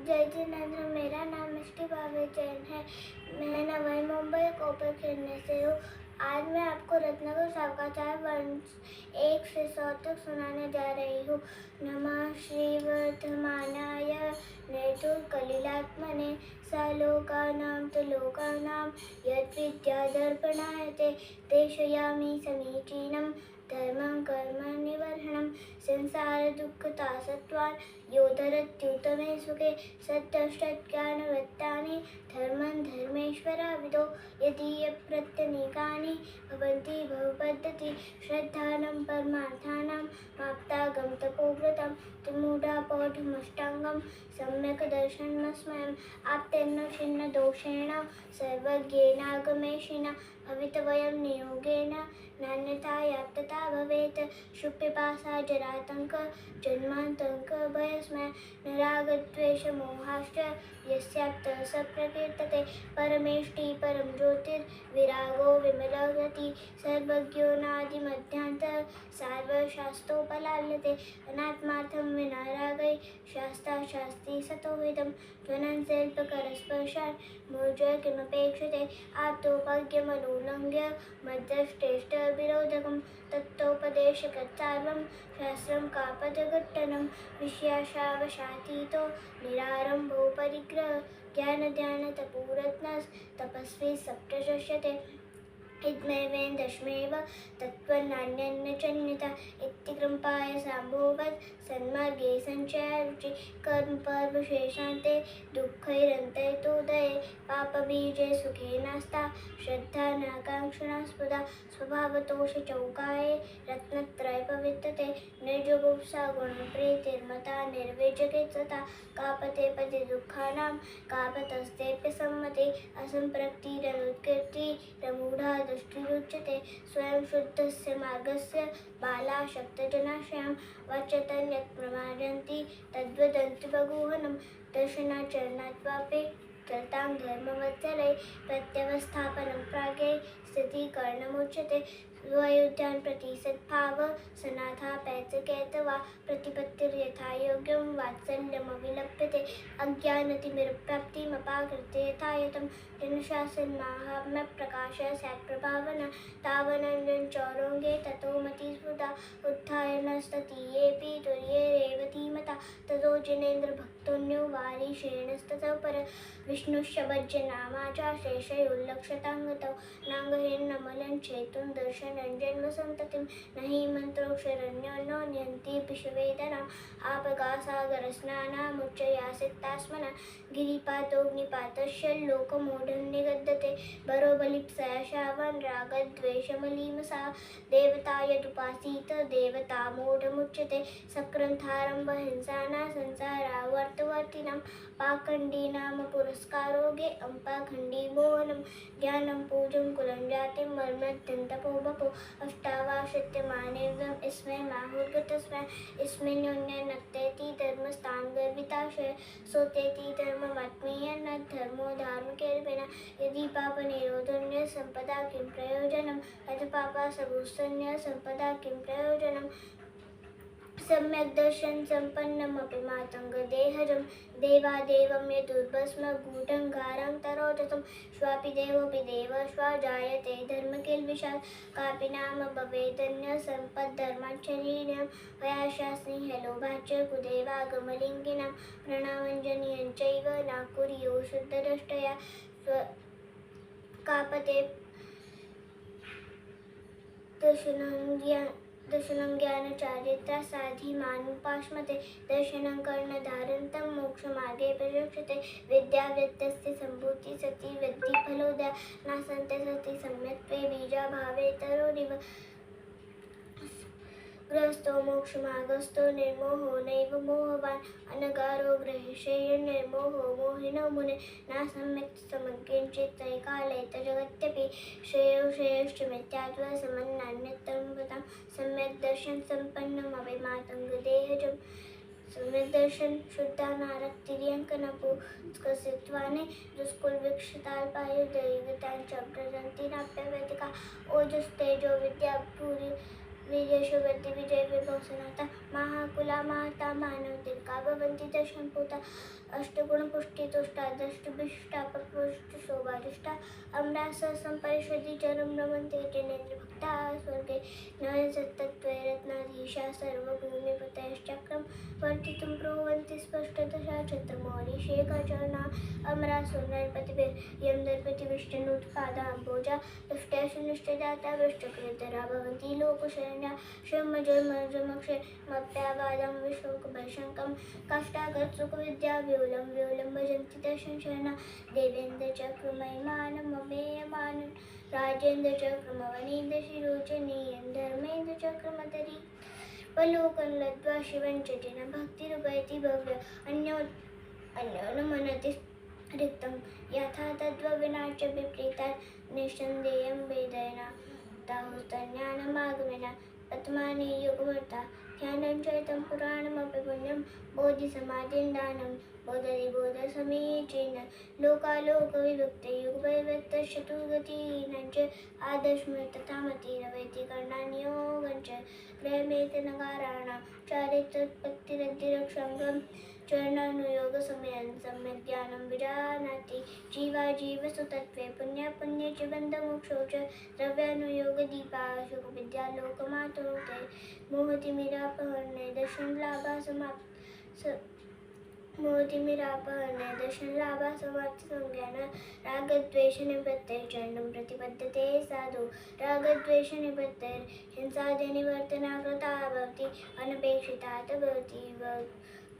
जय जिनेंद्र, मेरा नाम मिष्टी भावे जैन है। मैं नवी मुंबई कोपर खेलने से हूँ। आज मैं आपको रत्नाकर शावकाचार्य वंश 1 से 100 तक सुनाने जा रही हूँ। नमः श्री वर्धमानाय नेतुर्कलिलात्मने सलोकानां त्रिलोकानां यद्विद्यादर्पणाय ते देशयामि समीचीनं धर्मं कर्म निवर्हणं संसारदुःखतासत्त्वान् योधरत्युतमे सुखे सत्यष्टज्ञानवृत्तानि धर्मं धर्मेश्वराविदो यदीयप्रत्यनीकानि भवन्ति भवपद्धति श्रद्धानं परमार्थानां माप्तागं तपोव्रतं त्रिमूढापौढमष्टाङ्गं सम्यक् दर्शनमस्मयम् आप्तेन्न छिन्न दोषेण सर्वज्ञेनागमेशिना भवितव्यं नियोगेन नान्यथा याप्तता भवेत् शुपिपासा जरातङ्क जन्मान्तङ्क भयस्मय नरागद्वेषमोहाश्च यस्याप्तः स प्रकीर्तते परमेष्टि परं ज्योतिर्विरागो विमलगति सर्वज्ञो नादिमध्यान्तः सार्वशास्त्रोपलाल्यते अनात्मार्थं विना रागै शास्त्राशास्ति सतोविदं त्वनञ्जल्पकरस्पर्शान् मूर्जय किमपेक्षते आप्तोपज्ञमनुलङ्घ्य मध्यष्टेष्टविरोधकं तत्तोपदेशकत्सार्वं शास्त्रं कापदघट्टनं विषयाशावशातीतो निरारम्भो परिग्रह ज्ञानध्यानतपोरत्नस्तपस्वी सप्तशस्यते इद्मेवेन दशमेव तत्त्वनान्यन्न चन्यता इति कृम्पाय साम्भोवत् सन्मार्गे सञ्चयारुचि कर्मपर्वशेषान्ते दुःखैरन्तैतोदये पापबीजे सुखे नास्ता श्रद्धा नाकाङ्क्षणा स्पृधा स्वभावतोषचौकाये रत्नत्रयपवित्तते निर्जुगुप्सा गुणप्रीतिर्मता निर्विजगेत्सता कापते पदे दुःखानां कापतस्तेऽप्य सम्मते असम्पृक्तिरनुत्कीर्तिरमूढा दृष्टिरुच्यते स्वयं शुद्धस्य मार्गस्य बाला शक्तजनाश्रयं वचतं यत् प्रमादन्ति तद्वदन्ति बगूहनं दर्शनाचरणात्वापि चलतां धर्मवत्सलै प्रत्यवस्थापनं प्रागे स्थितिकरणमुच्यते स्वयोध्यान् प्रति सद्भाव सनाथा पैतृकेतवा प्रतिपत्तिर्यथा योग्यं वात्सल्यमविलप्यते अज्ञानतिमिरप्राप्तिमपाकृत्य यथायतं जनशासनमाहात्म्यप्रकाश स्यात्प्रभावना तावनञ्जनचौरङ्गे ततो मतिस्फुटा उत्थाय नस्ततीयेऽपि तुर्येरेव धीमता ततो जिनेन्द्रभक्तोऽन्यो वारिषेणस्ततः पर विष्णुशबज्जनामा च शेषयोल्लक्षताङ्गतौ नाङ्गहीनमलं चेतुं दर्शनञ्जन्मसन्ततिं न हि मन्त्रोऽक्षरण्यो न नियन्ति पिशवेदनाम् आपगासागरस्नानामुच्चयासितास्मना गिरिपातोऽग्निपातस्य लोकमूढं निगद्यते बरोबलिप्सया शावान् रागद्वेषमलीमसा देवता यदुपासीत देवतामूढमुच्यते सक्रन्थारम्भहिंसाना संसारावर्तवर्तिनां पाखण्डीनाम पुरस्कारोगे अम्पाखण्डीमोहनं ज्ञानं पूजं कुलं जातिं मर्मत्यन्तपो बपो अष्टावाशत्यमानेर्गम् इसमें माहुर्गतस्मै इसमेन्योन्यनक्तेति धर्मस्थान गर्विताशय सोतेति धर्ममात्मीय न धर्मो धार्मिकेर्विना यदि पापनिरोधन्य संपदा किं प्रयोजनं यदि पापा सबुस्तन्य संपदा किं प्रयोजनं सम्यक् दर्शन सम्पन्नमपि मातङ्गदेहजं देवादेवं यदुर्भस्म गूढङ्गारं तरोजतं श्वापि देवोऽपि देवः श्वा जायते धर्मकिल्बिषात् कापि नाम भवेदन्य सम्पद्धर्माच्छरीरं भयाशास्निहलोभाच्च कुदेवागमलिङ्गिनां प्रणामञ्जनीयञ्चैव नाकुर्यो शुद्धदृष्टया कापते दर्शनं ज्ञानचारित्रा साधिमानुपाश्मते दर्शनं कर्णधारन्तं मोक्षमार्गे प्रयोक्ष्यते विद्याव्यत्यस्य सम्भूति सति विद्धिफलोदया नासन्ते सति सम्यक्त्वे बीजाभावे तरोरिव गृहस्थो मोक्षमार्गस्थो निर्मोहो नैव मोहवान् अनगारो गृहेशेय निर्मोहो मोहिनो मुने न सम्यक् समकिञ्चित् त्रैकाले जगत्यपि श्रेयो श्रेयोश्च मिथ्यात्व समन्नान्यतं वदां सम्यक् दर्शन सम्पन्नमपि मातङ्गदेहजं सम्यक् दर्शन शुद्धानारक्तिर्यङ्कनपुष्कसित्वानि दुष्कुलवीक्षिताल्पायुर्दैवतां च प्रजन्ति नाप्यवैदिका ओजस्तेजो विद्या भूरि वीर्यशुवती विजय विभव सनाता महाकुला माता मानव तिलका भवंती दशमपूता अष्टगुण पुष्टि तुष्टा दष्टभिष्टा प्रपुष्ट शोभादुष्टा अमरास संपरिषदि चरम रमन्ते जनेन्द्र भक्ता स्वर्गे न तत्त्वे रत्नाधीशा सर्वभूमिपतयश्चक्रं वर्तितुं प्रोवन्ति स्पष्टदशा छत्रमौली शेखचरणा अमरासो नरपतिभिर्यं दर्पतिविष्टनुत्पादाम्बोजा दुष्टैषनिष्ठदाता वृष्टकृतरा भवन्ति लोकशरण्या शमजमक्षमप्यावादं विशोकभयशङ्कं काष्ठागतसुखविद्याव्योलं व्योलं भजन्ति दर्शनशरणा देवेन्द्रचक्रमहिमानममेयमानं राजेन्द्रचक्रमवनीन्द्रशिरोचनीयं धर्मेन्द्रचक्रमतरी वलोकन लब्ध्वा शिवं च जन भक्तिरुपैति भव्य अन्योन्मनति रिक्तं यथा तद्विनाश्च विपरीतात् निःसन्देयं वेदयना ताहुस्तज्ञानमागमेन पद्मानि युगमर्ता ध्यानं चैतं पुराणमपि पुण्यं बोधिसमाधिं दानं बोधति बोधसमीचीन लोकालोकविभक्ते युगवैवत्तश्चतुर्गतीनां च आदर्शमे तथा मतिरवैति कर्णान्योगञ्च ग्रहमेतनकाराणां चारित्रोत्पत्तिरद्धिरक्षं चरणानुयोगसमयं सम्यक् ज्ञानं विजानाति जीवा जीवसुतत्वे पुण्यपुण्ये च बन्धमोक्षौ च द्रव्यानुयोगदीपा सुखविद्यालोकमातुरुते मोहतिमिरापहरणे दर्शनलाभा मोहतिमिरापहरणे दर्शनलाभा समाप्तिसंज्ञान रागद्वेषनिवृत्ते चरणं प्रतिपद्यते साधु रागद्वेषनिवृत्ते हिंसादिनिवर्तना कृता भवति अनपेक्षिता भवति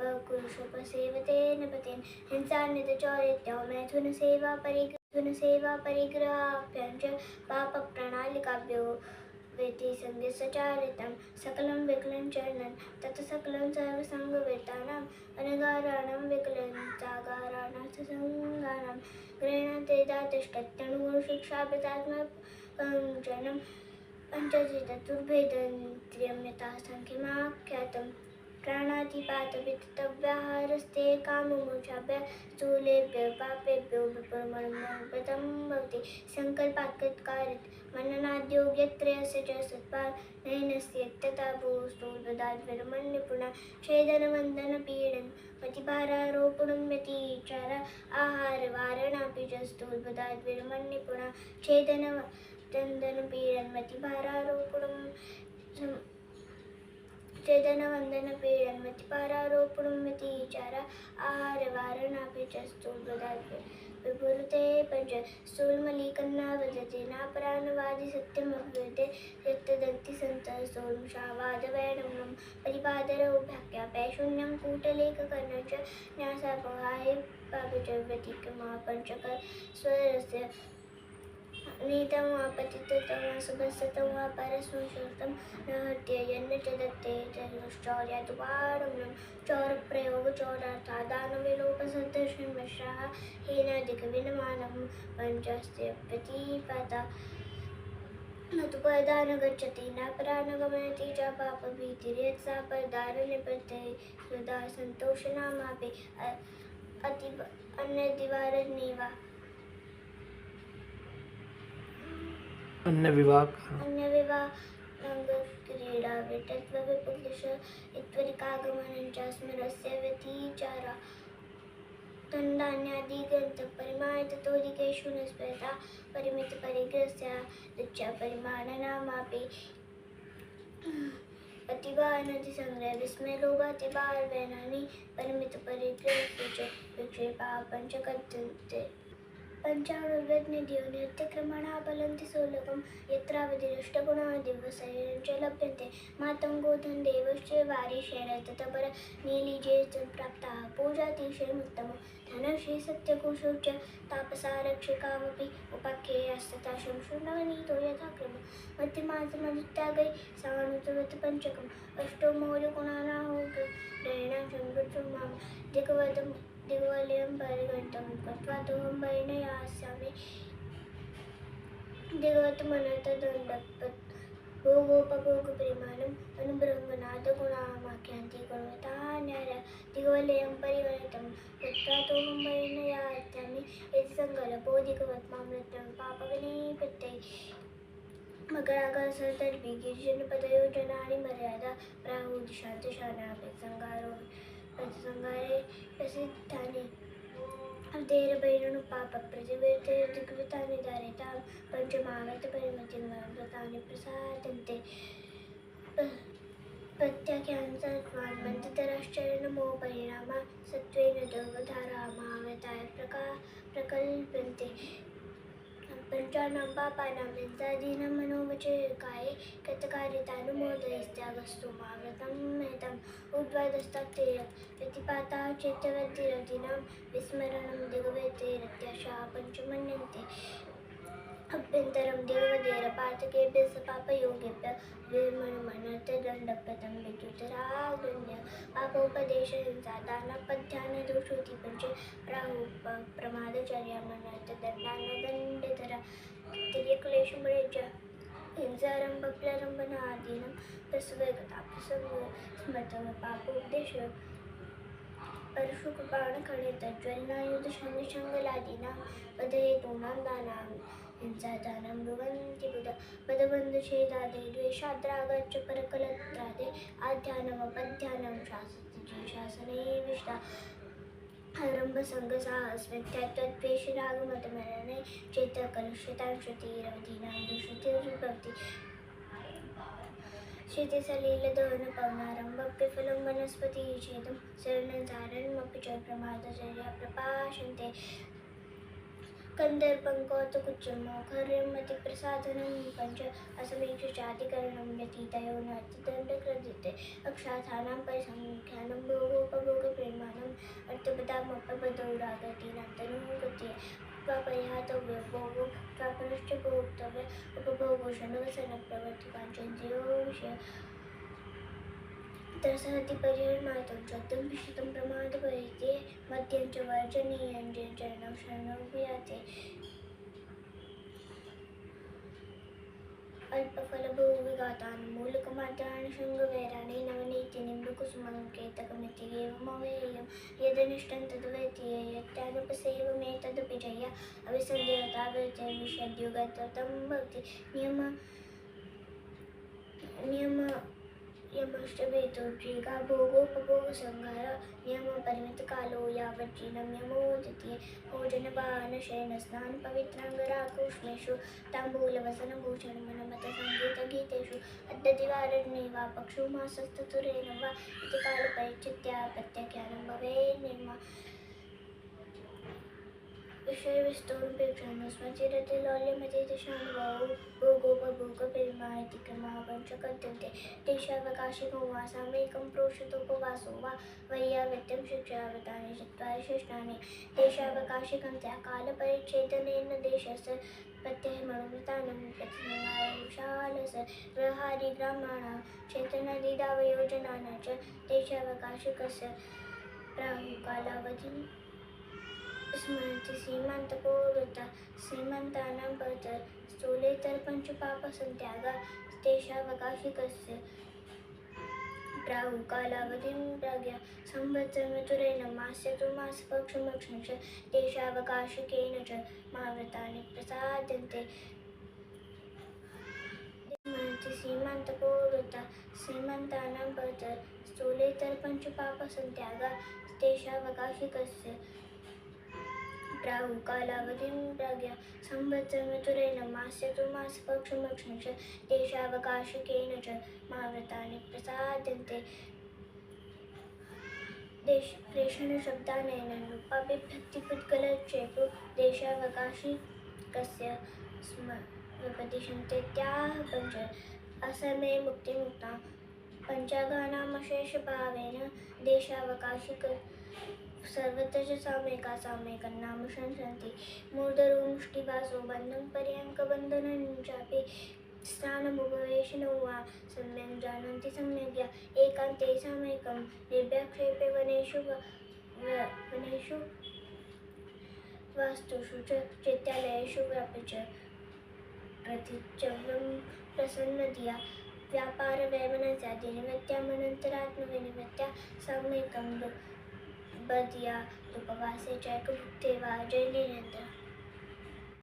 कुरुषोपसेवते नपतेन हिंसान्वितचौरित्यो मैथुनसेवा परिग्रहाभ्यां च पापप्रणालिकाभ्यो वेति सङ्गसचारितं सकलं विकलं चरणं तत्सकलं सर्वसङ्गवेतानाम् अनगाराणां विकलन्तागाराणां ससङ्गानां गृह्णन्ते दातिष्ठत्यणुगुणशिक्षाभितात्मकं पञ्चचतुर्भेदन्त्रियं यथा सङ्ख्यमाख्यातम् प्राणातिपातवितव्याहारस्ते काममोक्षाभ्य स्थूलेभ्यः पापेभ्यो विपरमर्मप्रदं भवति सङ्कल्पात्कृत्कारित मननाद्योग्यत्रयस्य च सत्पानयनस्य तथा भूस्थूलदाद्विरमन्निपुणा छेदनवन्दनपीडन मतिभारारोपणं व्यतिचार आहारवारणापि च स्थूलदाद्विरमन्निपुणा छेदनवन्दनपीडन मतिभारारोपणं छेदनवन्दनपीडन मतिपारारोपणं व्यतिचार आहारवारणापि च स्थूलदाद् विभुरते पञ्च स्थूलमलीकन्ना वदते नापरानवादि सत्यमव्यते यत्तदन्ति सन्तः सोमशावादवैडम्नं परिपादरौभाग्यापैशून्यं कूटलेखकर्णं च न्यासापहाय पापि च व्यतिक्रमा पञ्चकर स्वरस्य नीतं वा पतितं वा सुभसतं वा परस्मृतं न हत्ययन्न च दत्ते चौर्यादुपाडम्नं चौरप्रयोगचौरार्थादानविलोपसदर्शनमिश्राः हीनादिकविनमानं पञ्चस्य प्रतिपदा न तु पदा न गच्छति न परा न गमयति च पापभीतिर्यत्सा परदारनिपत्ते सुधा सन्तोषनामापि अन्यदिवारन्नेवा अन्य विवाह क्रीडा वितत्वविपुलिश इत्वरिकागमनं च स्मरस्य व्यतिचारा दण्डान्यादिग्रन्थपरिमाणिततोदिकेषु न स्मृता परिमितपरिग्रहस्य ऋच्यपरिमाणनामापि अतिवानतिसंग्रह विस्मयलोभातिभार्वैनानि परिमितपरिग्रहस्य च विक्षेपा पञ्चकथ्यन्ते पञ्चाणुर्व्यग्निधियो नित्यक्रमणा फलन्ति सोलकं यत्रावधिरष्टगुणा दिवसैर्न च लभ्यन्ते मातङ्गोधन देवश्च वारिशेण ततपर नीलिजे प्राप्ताः पूजातिशयमुत्तमं धनश्री सत्यकोशौ च तापसा रक्षकामपि उपाख्येयास्तथा शंशुर्नवनीतो यथाक्रमं मध्यमासमनुत्यागै सानुतवत् पञ्चकम् अष्टो मौल्यगुणानाहो ग्रहेणां समृद्धमां दिग्वलयं परिगणितं कृत्वा तोहं परिणयास्यामि दिग्वतमनतदण्डपत् भोगोपभोगपरिमाणम् अनुबृहन्नादगुणामाख्यान्ति गुणवतान्यारा दिग्वलयं परिगणितं कृत्वा तोहं परिणयास्यामि इति सङ्कल्पो दिग्वत् मामृतं पापविनिपत्यै मकराकाशतर्पी गिरिजनपदयोजनानि मर्यादा प्राहुदिशान्तशानाभिसंगारो प्रतिसंगारे प्रसिद्धानि अवधेरभैरनुपापप्रतिवर्तिर्दिग्वृतानि धारितां पञ्चमावर्तपरिमितिं व्रतानि प्रसादन्ते प्रत्याख्यानसत्त्वान् मन्त्रधराश्चरणमो परिणामा सत्त्वेन दुर्वधारामावताय प्रकल्पन्ते पंचानां पापानां हिंसादीनां मनोवचकाये कृतकार्यतानुमोदयस्त्यागस्तु माव्रतं मेहतम् उद्वादस्तात्तेय प्रतिपाता चेत्यवद्धिरतीनां विस्मरणं दिग्वेतेरत्याशा पञ्चमन्यन्ते अभ्यन्तरं देवदेर पातकेभ्यः स पापयोगेभ्यः विमर्मणतदण्डप्रदं विद्युतरागण्य पापोपदेशहिंसा दानपध्यानदोषोति पञ्च प्रमादचर्यामनर्तदण्डानदण्डधरा तिर्यक्लेशमुळे च हिंसारम्भप्लरम्भनादीनं प्रसवगता प्रसवस्मृतं पापोपदेश परशुकृपाणखण्डितज्वलनायुधशङ्गलादीनां पदहेतूनां दानां हिंसादानं ब्रुवन्ति बुध पदबन्धुछेदादे द्वेषाद्रागच्च परकलत्रादे आध्यानमपध्यानं शासने विष्टा आरम्भसङ्गसाहस्मित्यात्वद्वेषरागमतमरणे चेतकलुषितां श्रुतिरवधीनां दुष्कृतिर्भवति श्रुतिसलिलदहनपवनारम्भविफलं वनस्पतिच्छेदं शरणसारणमपि च प्रमादचर्या प्रपाशन्ते कन्दर्पङ्कौतुकुच्चमौखर्यमतिप्रसादनं पञ्च असमीक्षादिकरणं व्यतीतयो नर्तदण्डकृदिते अक्षाथानां परिसङ्ख्यानं भोगोपभोगप्रेमाणम् अर्थपदामपबधौ रागतीनां तनुकृत्ये त्वापरिहातव्य भोगो त्वापरश्च भोक्तव्य उपभोगो षण्वसनप्रवर्तिकाञ्चन्द्रियो विषय तरसहति परिहरणार्थं श्रद्धं विशितं प्रमादपरिते मद्यं च वर्जनीयं चरणं शरणं वियाते अल्पफलभोगविघातानि मूलकमात्राणि शृङ्गवैराणि नवनीतिनिम्बकुसुमङ्केतकमिति एवमवेयं यदनिष्टं तद्वैतीय यत्यानुपसेवमेतदपि जया अविसन्देहतावृत्तिर्विषद्युगतं भवति यमश्चभेदोद्रेका भोगोपभोगसंहार नियमपरिमितकालो यावज्जीर्णं यमो द्वितीये भोजनपानशयनस्नानपवित्राङ्गराकोष्मेषु ताम्बूलवसनभूषणमनमतसङ्गीतगीतेषु अद्यदिवारण्ये वा पक्षो मासस्ततुरेण वा इति कालपरिचित्या प्रत्याख्यानं भवेन्निर्मा विषयविस्तोरुपेक्षां स्मृतिरतिलौल्यमतिदशानुभावो भोगोपभोगप्रेमा इति क्रमः पञ्चकथ्यन्ते देशावकाशिको वा सामयिकं प्रोषितोपवासो वा वैयावृत्तिं शिक्षावतानि चत्वारि शिष्टानि देशावकाशिकं कालपरिच्छेदनेन देशस्य प्रत्ययमनुवृत्तानं प्रतिसंहारविशालस्य व्यवहारी ग्रामाणां चेतनादिदावयोजनानां च देशावकाशिकस्य प्राहुकालावधिं स्मरति सीमान्तपूर्वता सीमान्तानां पद स्थूलेतरपञ्चपापसन्त्यागा देशावकाशिकस्य प्राहुकालावधिं प्राज्ञा संवत्सरमतुरेण मास्यतुमासपक्षमक्षं च देशावकाशिकेन च माव्रतानि प्रसाद्यन्ते स्मरति सीमान्तपूर्वता सीमान्तानां पद स्थूलेतरपञ्चपापसन्त्यागा देशावकाशिकस्य प्राहुकालावधिं प्राज्ञा संवत्सरमतुरेण मास्यतुमासपक्षमक्षं च देशावकाशिकेन च माव्रतानि प्रसाद्यन्ते प्रेषणशब्दानेन रूपाभिव्यक्तिपुद्गलच्छेपो देशावकाशिकस्य विपदिशन्तेत्याह पञ्च असमये मुक्तिमुक्तां पञ्चागानामशेषभावेन देशावकाशिक सर्वत्र च सामयिका सामयिकं नाम संसन्ति मूर्धरो मुष्टिवासो बन्धं पर्यङ्कबन्धनं चापि स्थानमुपवेशनो वा सम्यक् जानन्ति सम्यग्या एकान्ते सामयिकं निर्व्याक्षेपे वनेषु वास्तुषु च चैत्यालयेषु व्यापि च प्रतिचव्यं प्रसन्नधिया व्यापारवैमनस्यादिनिमित्यामनन्तरात्मविनिमित्या सामयिकं बधिया उपवासे च भुक्ते वा जयलिनेन्द्र